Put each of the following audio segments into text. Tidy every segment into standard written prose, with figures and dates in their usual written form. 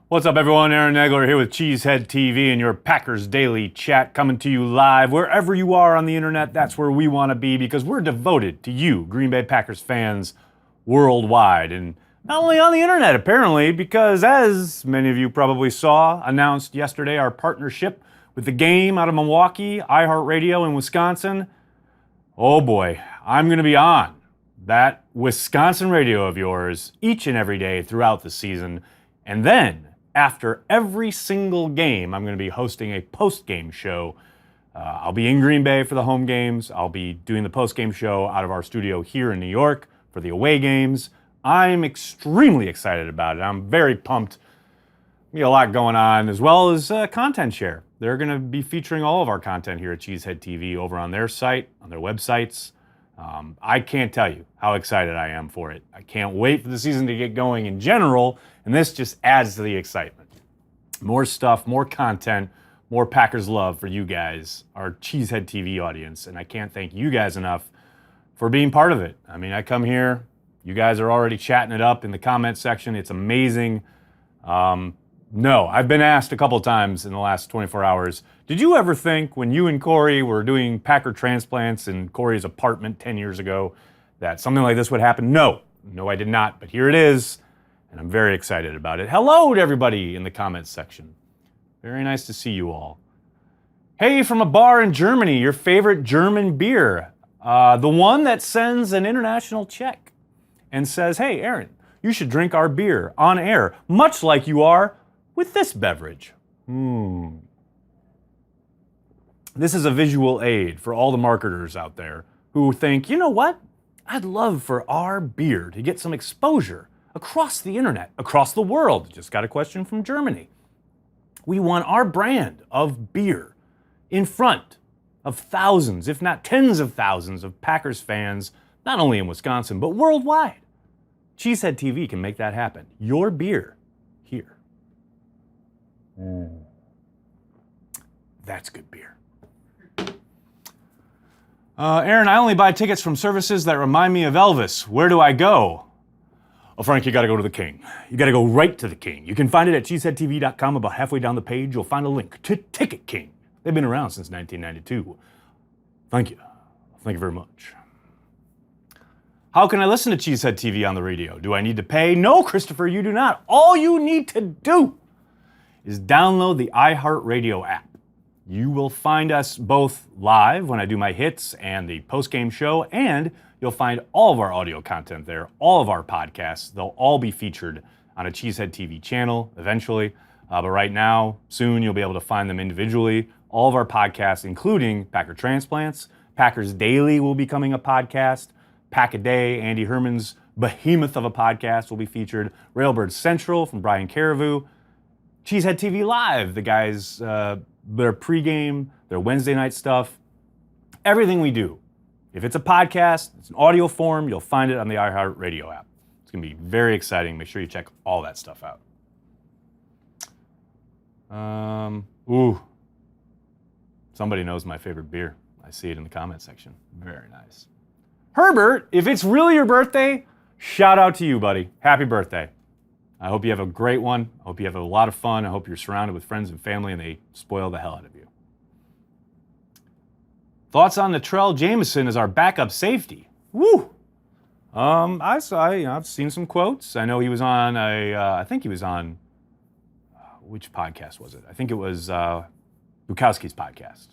What's up, everyone? Aaron Nagler here with Cheesehead TV and your Packers Daily Chat, coming to you live wherever you are on the internet. That's where we want to be because we're devoted to you, Green Bay Packers fans worldwide. And not only on the internet, apparently, because as many of you probably saw, announced yesterday our partnership with the game out of Milwaukee, iHeartRadio in Wisconsin. Oh boy, I'm going to be on that Wisconsin radio of yours each and every day throughout the season. And then, after every single game, I'm going to be hosting a post-game show. I'll be in Green Bay for the home games. I'll be doing the post-game show out of our studio here in New York for the away games. I'm extremely excited about it. I'm very pumped. We got a lot going on, as well as content share. They're going to be featuring all of our content here at Cheesehead TV over on their site, on their websites. I can't tell you how excited I am for it. I can't wait for the season to get going in general, and this just adds to the excitement. More stuff, more content, more Packers love for you guys, our Cheesehead TV audience, and I can't thank you guys enough for being part of it. I mean, I come here, you guys are already chatting it up in the comment section. It's amazing. No, I've been asked a couple times in the last 24 hours, did you ever think when you and Corey were doing Packer transplants in Corey's apartment 10 years ago that something like this would happen? No, I did not, but here it is, and I'm very excited about it. Hello to everybody in the comments section. Very nice to see you all. Hey, from a bar in Germany, your favorite German beer, the one that sends an international check and says, hey, Aaron, you should drink our beer on air, much like you are with this beverage. This is a visual aid for all the marketers out there who think, you know what? I'd love for our beer to get some exposure across the internet, across the world. Just got a question from Germany. We want our brand of beer in front of thousands, if not tens of thousands of Packers fans, not only in Wisconsin, but worldwide. Cheesehead TV can make that happen. Your beer here. That's good beer. Aaron, I only buy tickets from services that remind me of Elvis. Where do I go? Oh, Frank, you got to go to the King. You got to go right to the King. You can find it at cheeseheadtv.com. About halfway down the page, you'll find a link to Ticket King. They've been around since 1992. Thank you. Thank you very much. How can I listen to Cheesehead TV on the radio? Do I need to pay? No, Christopher, you do not. All you need to do is download the iHeartRadio app. You will find us both live when I do my hits and the post-game show, and you'll find all of our audio content there, all of our podcasts. They'll all be featured on a Cheesehead TV channel eventually. But right now, soon, you'll be able to find them individually. All of our podcasts, including Packer Transplants, Packers Daily will be coming a podcast, Pack a Day, Andy Herman's behemoth of a podcast will be featured, Railbird Central from Brian Carrevu, Cheesehead TV Live, the guys, their pregame, their Wednesday night stuff, everything we do. If it's a podcast, it's an audio form, you'll find it on the iHeartRadio app. It's going to be very exciting. Make sure you check all that stuff out. Somebody knows my favorite beer. I see it in the comment section. Very nice. Herbert, if it's really your birthday, shout out to you, buddy. Happy birthday. I hope you have a great one. I hope you have a lot of fun. I hope you're surrounded with friends and family and they spoil the hell out of you. Thoughts on Natrell Jameson as our backup safety? Woo! I've seen some quotes. I know he was on I think he was on, which podcast was it? I think it was Bukowski's podcast.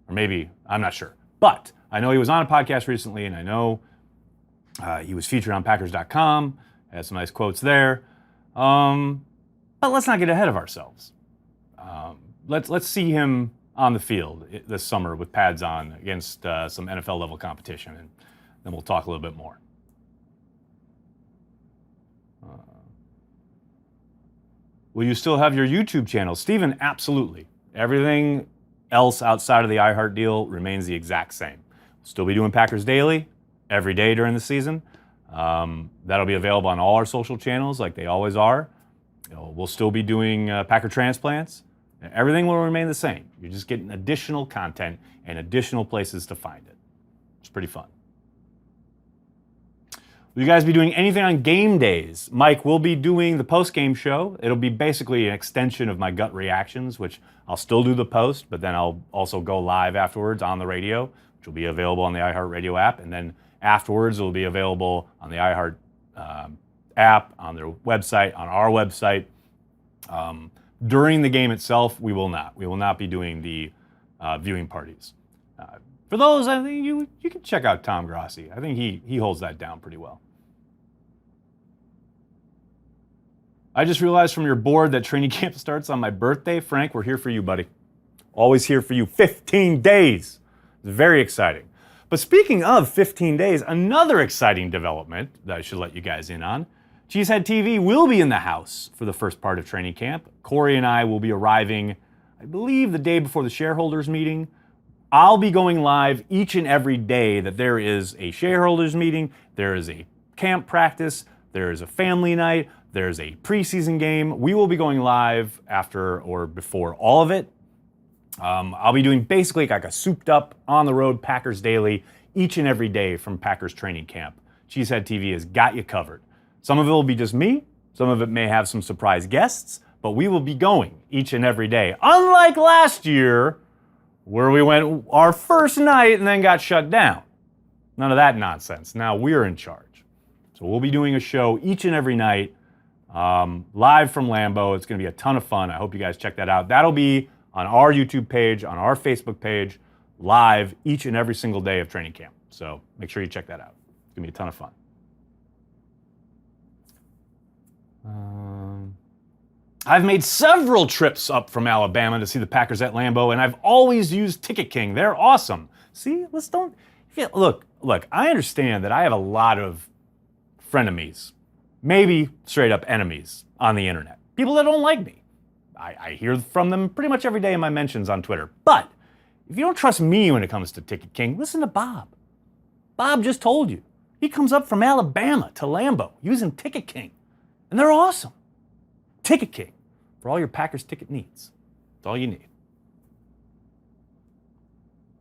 Or maybe, I'm not sure. But I know he was on a podcast recently, and I know he was featured on Packers.com. Had some nice quotes there. But let's not get ahead of ourselves. Let's see him on the field this summer with pads on against some NFL level competition, and then we'll talk a little bit more. Will you still have your YouTube channel? Stephen, absolutely. Everything else outside of the iHeart deal remains the exact same. We'll still be doing Packers Daily every day during the season. That'll be available on all our social channels like they always are. We'll still be doing Packer Transplants. Everything will remain the same. You're just getting additional content and additional places to find it. It's pretty fun. Will you guys be doing anything on game days? Mike, we'll be doing the post-game show. It'll be basically an extension of my gut reactions, which I'll still do the post, but then I'll also go live afterwards on the radio, which will be available on the iHeartRadio app. And then afterwards, it'll be available on the iHeart app, on their website, on our website. During the game itself, we will not. We will not be doing the viewing parties. For those, I think you can check out Tom Grossi. I think he holds that down pretty well. I just realized from your board that training camp starts on my birthday. Frank, we're here for you, buddy. Always here for you. 15 days. It's very exciting. But speaking of 15 days, another exciting development that I should let you guys in on. Cheesehead TV will be in the house for the first part of training camp. Corey and I will be arriving, I believe, the day before the shareholders meeting. I'll be going live each and every day that there is a shareholders meeting, there is a camp practice, there is a family night, there's a preseason game. We will be going live after or before all of it. I'll be doing basically like a souped up on the road Packers Daily each and every day from Packers training camp. Cheesehead TV has got you covered. Some of it will be just me. Some of it may have some surprise guests, but we will be going each and every day. Unlike last year, where we went our first night and then got shut down. None of that nonsense. Now we're in charge. So we'll be doing a show each and every night, live from Lambeau. It's going to be a ton of fun. I hope you guys check that out. That'll be on our YouTube page, on our Facebook page, live each and every single day of training camp. So make sure you check that out. It's going to be a ton of fun. I've made several trips up from Alabama to see the Packers at Lambeau, and I've always used Ticket King. They're awesome. See, look, I understand that I have a lot of frenemies, maybe straight up enemies on the internet. People that don't like me. I hear from them pretty much every day in my mentions on Twitter. But if you don't trust me when it comes to Ticket King, listen to Bob. Bob just told you. He comes up from Alabama to Lambeau using Ticket King. And they're awesome. Ticket King, for all your Packers ticket needs. That's all you need.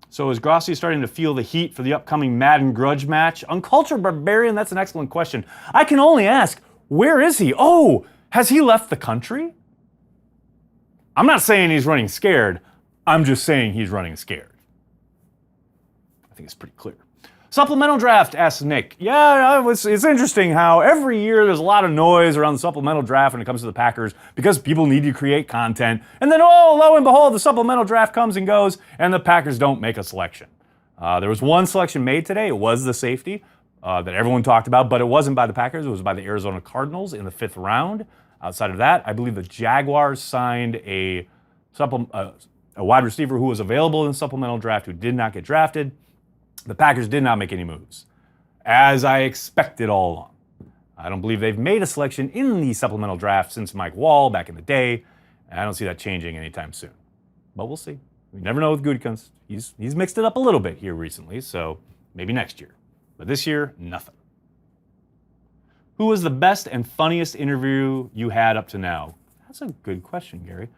So is Grossi starting to feel the heat for the upcoming Madden grudge match? Uncultured Barbarian, that's an excellent question. I can only ask, where is he? Oh, has he left the country? I'm not saying he's running scared. I'm just saying he's running scared. I think it's pretty clear. Supplemental draft, asks Nick. Yeah, it's interesting how every year there's a lot of noise around the supplemental draft when it comes to the Packers because people need to create content. And then, oh, lo and behold, the supplemental draft comes and goes, and the Packers don't make a selection. There was one selection made today. It was the safety that everyone talked about, but it wasn't by the Packers. It was by the Arizona Cardinals in the 5th round. Outside of that, I believe the Jaguars signed a wide receiver who was available in the supplemental draft who did not get drafted. The Packers did not make any moves, as I expected all along. I don't believe they've made a selection in the supplemental draft since Mike Wall back in the day, and I don't see that changing anytime soon. But we'll see. We never know with Gutekunst. He's mixed it up a little bit here recently, so maybe next year. But this year, nothing. Who was the best and funniest interview you had up to now? That's a good question, Gary.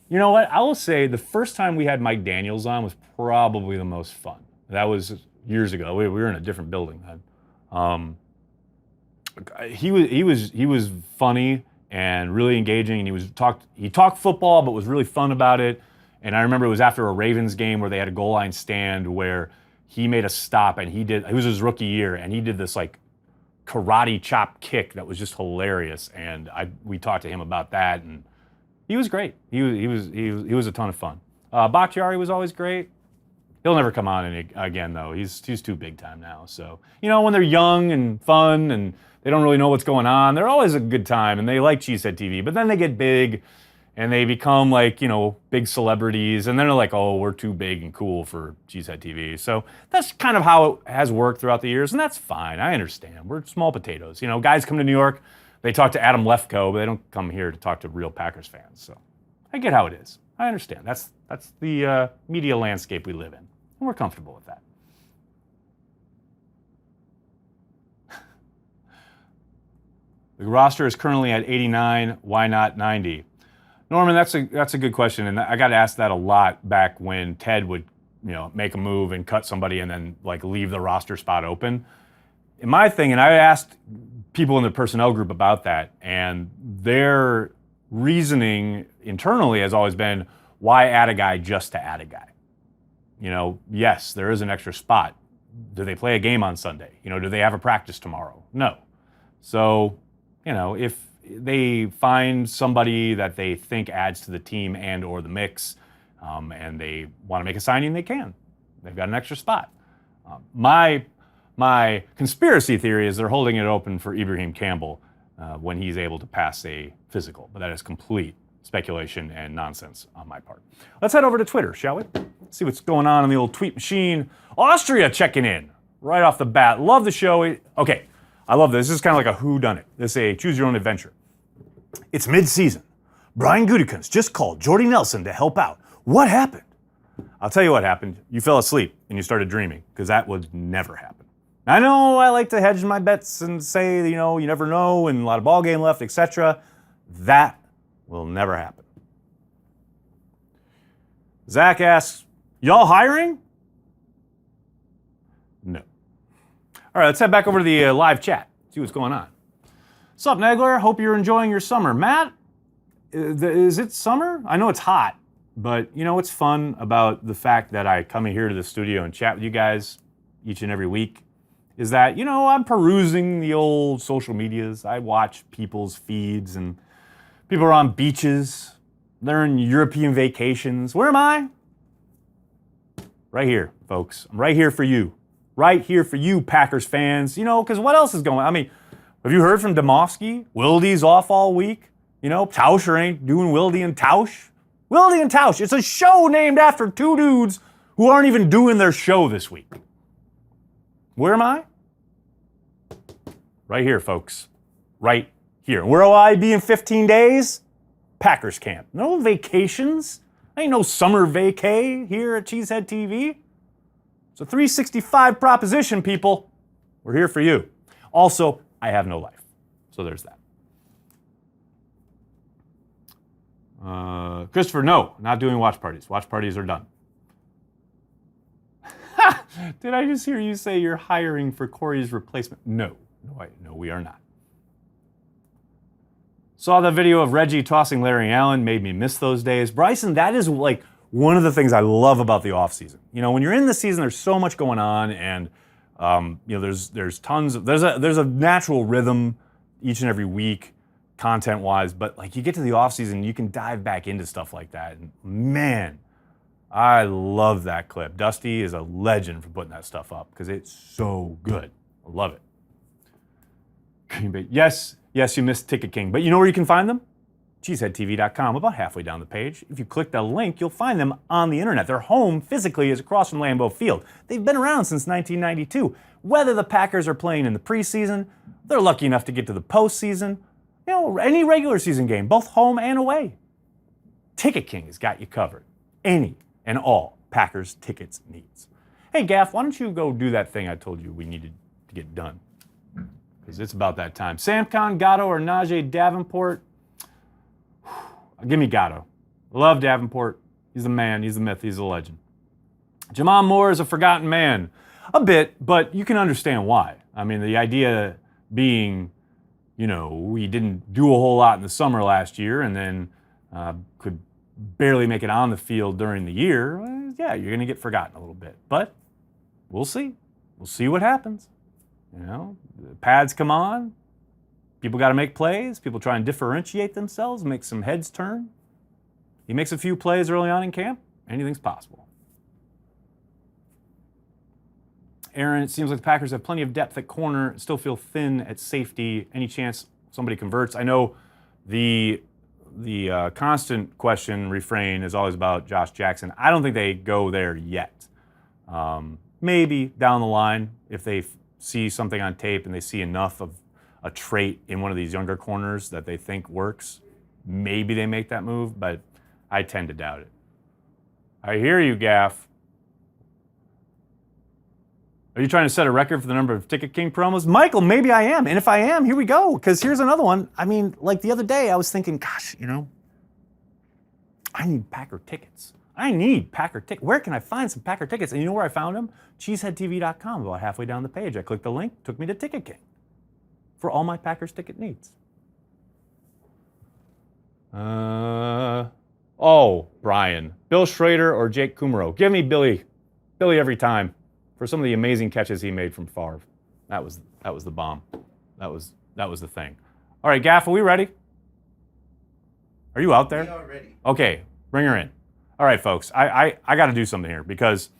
You know what? I will say the first time we had Mike Daniels on was probably the most fun. That was years ago. We were in a different building then. He was funny and really engaging, and he talked football, but was really fun about it. And I remember it was after a Ravens game where they had a goal line stand where he made a stop, and it was his rookie year, and he did this like karate chop kick that was just hilarious. And we talked to him about that, and he was great. He was a ton of fun. Bakhtiari was always great. He'll never come on again, though. He's too big time now. So, when they're young and fun and they don't really know what's going on, they're always a good time, and they like Cheesehead TV. But then they get big, and they become like, big celebrities, and then they're like, oh, we're too big and cool for Cheesehead TV. So that's kind of how it has worked throughout the years, and that's fine. I understand. We're small potatoes. Guys come to New York, they talk to Adam Lefkoe, but they don't come here to talk to real Packers fans. So I get how it is. I understand. That's the media landscape we live in. And we're comfortable with that. The roster is currently at 89. Why not 90? Norman, that's a good question, and I got asked that a lot back when Ted would, make a move and cut somebody and then like leave the roster spot open. my thing, and I asked people in the personnel group about that, and their reasoning internally has always been, why add a guy just to add a guy? Yes, there is an extra spot. Do they play a game on Sunday? Do they have a practice tomorrow? No. So, if they find somebody that they think adds to the team and or the mix, and they want to make a signing, they can. They've got an extra spot. My conspiracy theory is they're holding it open for Ibrahim Campbell when he's able to pass a physical, but that is complete speculation and nonsense on my part. Let's head over to Twitter, shall we? See what's going on in the old tweet machine. Austria checking in right off the bat. Love the show. Okay, I love this. This is kind of like a whodunit. This is a choose your own adventure. It's mid-season. Brian Gutekunst just called Jordy Nelson to help out. What happened? I'll tell you what happened. You fell asleep and you started dreaming, because that would never happen. I know I like to hedge my bets and say, you never know, and a lot of ball game left, etc. That will never happen. Zach asks, y'all hiring? No. All right, let's head back over to the live chat, see what's going on. What's up, Nagler? Hope you're enjoying your summer. Matt, is it summer? I know it's hot, but what's fun about the fact that I come in here to the studio and chat with you guys each and every week is that, I'm perusing the old social medias. I watch people's feeds, and people are on beaches. They're in European vacations. Where am I? Right here, folks. I'm right here for you. Right here for you, Packers fans. Because what else is going on? I mean, have you heard from Domofsky? Wildy's off all week. Tauscher ain't doing Wildy and Tausch. Wildy and Tausch. It's a show named after two dudes who aren't even doing their show this week. Where am I? Right here, folks. Right here. Where will I be in 15 days? Packers camp. No vacations. Ain't no summer vacay here at Cheesehead TV. It's a 365 proposition, people. We're here for you. Also, I have no life. So there's that. Christopher, no, not doing watch parties. Watch parties are done. Did I just hear you say you're hiring for Corey's replacement? No, we are not. Saw the video of Reggie tossing Larry Allen, made me miss those days. Bryson, that is like one of the things I love about the offseason. When you're in the season, there's so much going on, and there's tons of, there's a natural rhythm each and every week, content-wise, but like you get to the offseason, you can dive back into stuff like that, and man, I love that clip. Dusty is a legend for putting that stuff up because it's so good. I love it. Yes, you missed Ticket King, but you know where you can find them? CheeseheadTV.com, about halfway down the page. If you click the link, you'll find them on the internet. Their home physically is across from Lambeau Field. They've been around since 1992. Whether the Packers are playing in the preseason, they're lucky enough to get to the postseason, any regular season game, both home and away. Ticket King has got you covered. Any and all Packers tickets needs. Hey, Gaff, why don't you go do that thing I told you we needed to get done? Because it's about that time. Samcon, Gatto, or Najee Davenport? Give me Gatto. Love Davenport. He's the man. He's the myth. He's the legend. Jamon Moore is a forgotten man. A bit, but you can understand why. I mean, the idea being, we didn't do a whole lot in the summer last year and then could barely make it on the field during the year. Well, yeah, you're going to get forgotten a little bit. But we'll see. We'll see what happens. The pads come on. People got to make plays. People try and differentiate themselves, make some heads turn. He makes a few plays early on in camp. Anything's possible. Aaron, it seems like the Packers have plenty of depth at corner, still feel thin at safety. Any chance somebody converts? I know the constant question, refrain, is always about Josh Jackson. I don't think they go there yet. Maybe down the line, if they see something on tape and they see enough of a trait in one of these younger corners that they think works, maybe they make that move, but I tend to doubt it. I hear you, Gaff. Are you trying to set a record for the number of Ticket King promos? Michael, maybe I am. And if I am, here we go. Because here's another one. I mean, like the other day, I was thinking, gosh, I need Packer tickets. I need Packer tickets. Where can I find some Packer tickets? And you know where I found them? CHTV.com. About halfway down the page, I clicked the link, took me to Ticket King for all my Packers ticket needs. Brian, Bill Schrader or Jake Kummerow? Give me Billy every time for some of the amazing catches he made from Favre. That was the bomb. That was the thing. All right, Gaff, are we ready? Are you out there? We are ready. Okay, bring her in. All right, folks, I got to do something here because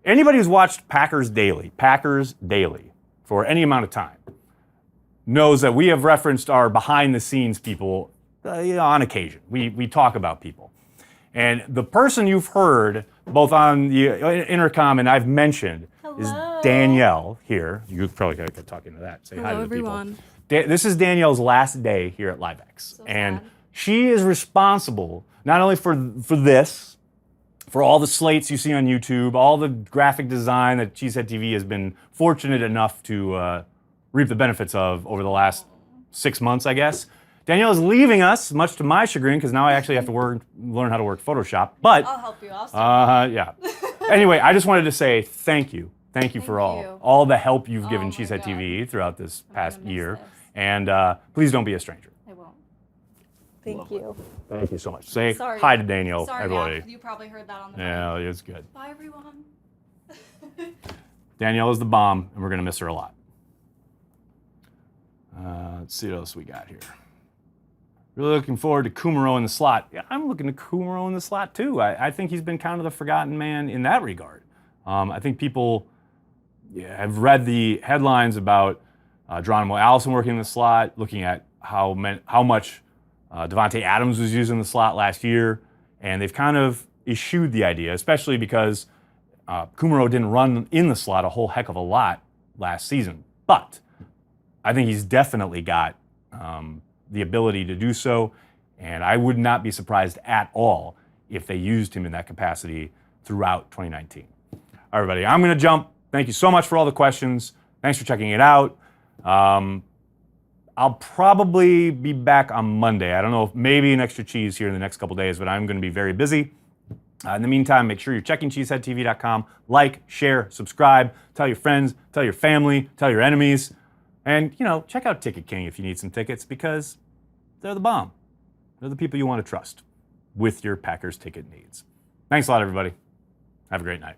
anybody who's watched Packers Daily for any amount of time knows that we have referenced our behind-the-scenes people on occasion. We talk about people. And the person you've heard both on the intercom and I've mentioned is Danielle here. You probably got to talk into that. Say hi to the everyone. people. This is Danielle's last day here at LiveX. And she is responsible not only for this, for all the slates you see on YouTube, all the graphic design that Cheesehead TV has been fortunate enough to reap the benefits of over the last 6 months, I guess. Danielle is leaving us, much to my chagrin, because now I actually have to learn how to work Photoshop. But I'll help you. I'll yeah. Anyway, I just wanted to say thank you. Thank you for all the help you've given Cheesehead TV throughout this past year. And please don't be a stranger. I won't. Thank you. Thank you so much. Say hi to Danielle, everybody. You probably heard that on the phone. Yeah, it's good. Bye, everyone. Danielle is the bomb, and we're going to miss her a lot. Let's see what else we got here. Really looking forward to Kummerow in the slot. Yeah, I'm looking to Kummerow in the slot too. I think he's been kind of the forgotten man in that regard. I think people have read the headlines about Geronimo Allison working in the slot, looking at how much Devontae Adams was using the slot last year, and they've kind of eschewed the idea, especially because Kummerow didn't run in the slot a whole heck of a lot last season. But I think he's definitely got the ability to do so, and I would not be surprised at all if they used him in that capacity throughout 2019. All right, everybody, I'm going to jump. Thank you so much for all the questions. Thanks for checking it out. I'll probably be back on Monday. I don't know if maybe an extra cheese here in the next couple days, but I'm going to be very busy. In the meantime, make sure you're checking cheeseheadtv.com. Like, share, subscribe, tell your friends, tell your family, tell your enemies. And, check out Ticket King if you need some tickets because they're the bomb. They're the people you want to trust with your Packers ticket needs. Thanks a lot, everybody. Have a great night.